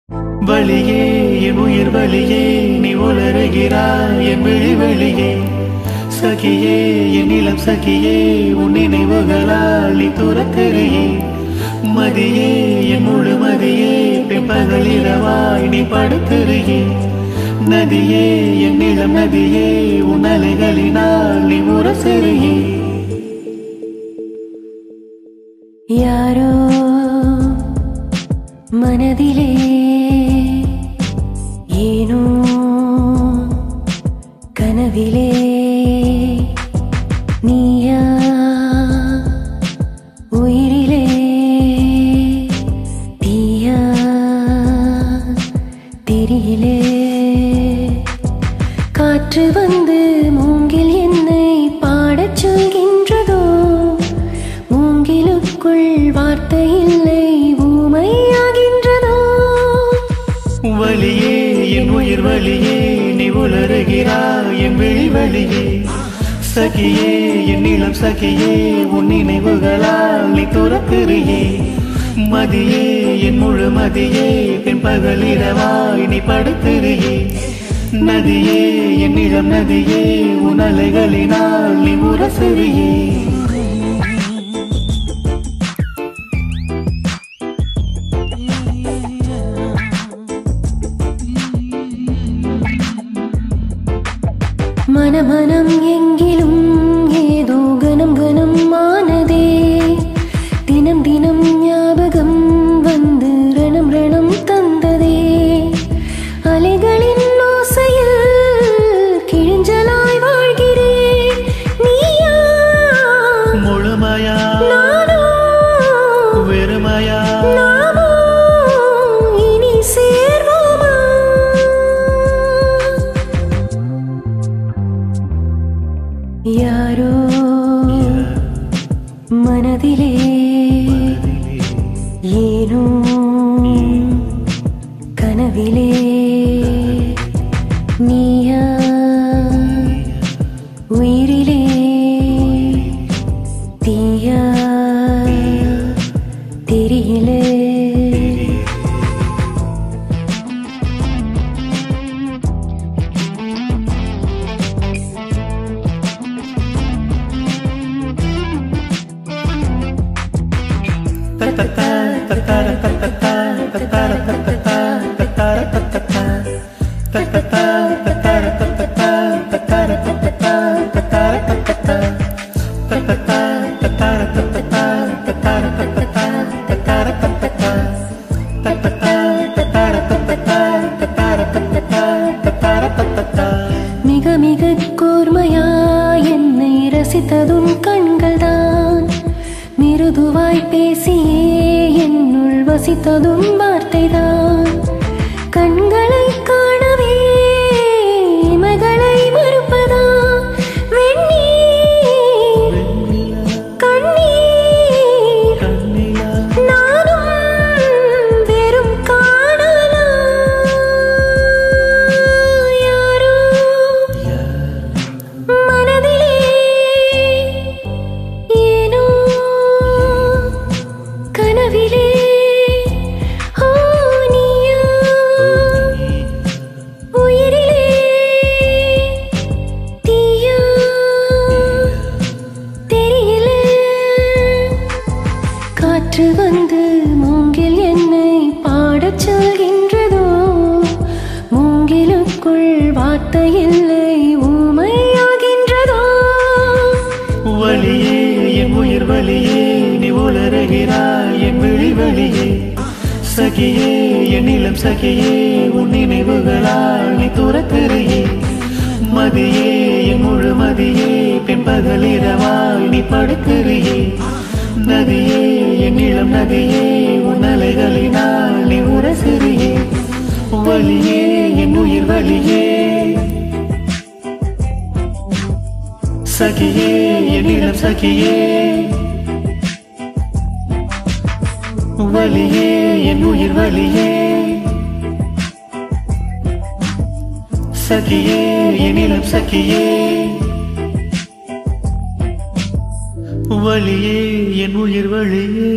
வழியே என் உயிர் வழியே நீ உலருகிறாய் என் விழி வெளியே சகியே என் இளம் சகியே உன் நினைவுகளால் நீ துரத்தெறியே மதியே என் முழு மதியே பிற்பகல் இரவாய் நீ படுத்தெறியே நதியே என் இளம் நதியே உன் அலைகளினால் நீ உரசெறியே யாரோ மனதிலே ஏனோ கனவிலே நீயா உயிரிலே தீயா தெரியிலே காற்று வந்து மூங்கில் என்னை பாடச் சொல்கின்றதோ மூங்கிலுக்குள் வார்த்தை இல்லை ஊமையாகின்றதோ வழியே என் உயிர் வழியே நீ உலருகிறாய் என் விழி வழியே சகியே என் இளம் சகியே உன் நினைவுகளால் நீ துரத்தெறியே மதியே என் முழு மதியே பின்பகல் இரவாய் நீ படுத்தெறியே நதியே என் இளம் நதியே உன் அலைகளினால் நீ உரசெறியே மனமனம் எங்கிலும் ஏதோ கனம் கனம் ஆனதே தினம் தினம் ஞாபகம் வந்து ரணம் ரணம் தந்ததே அலைகளின் ஓசையில் கிழிஞ்சலாய் வாழ்கிறேன் நீயா முழுமையா நானோ வெறுமையா நாமோ இனி சேர்வோமா யாரோ மனதிலே ஏனோ கனவிலே நீயா உயிரிலே தீயா தெரியலே மிக மிக கூர்மையா என்னை ரசித்ததும் கண்கள்தான் மிருதுவாய் பேசியே என்னுள் வசித்ததும் வார்த்தைதான் கண்களை காணவே இமைகளை மறுப்பதா வெண்ணீர் கண்ணீர் நானும் வெறும் காணலா யாரோ மனதிலே ஏனோ கனவிலே ஓ நீயா உயிரிலே தீயா தெரியலே காற்று வந்து மூங்கில் என்னை பாடச் சொல்கின்றதோ மூங்கிலுக்குள் வார்த்தை இல்லை ஊமையாகின்றதோ வழியே என் உயிர் வழியே நீ உலருகிறாய் என் விழி வெளியே சகியே என் இளம் சகியே உன் நினைவுகளால் நீ துரத்தெறியே மதியே என் முழு மதியே பின்பகல் இரவாய் நீ படுத்தெறியே நதியே என் இளம் நதியே உன் அலைகளினால் நீ உரசெறியே வழியே என் உயிர் வழியே சகியே என் இளம் சகியே வழியே என் உயிர் வழியே சகியே என் இளம் சகியே வழியே என் உயிர் வழியே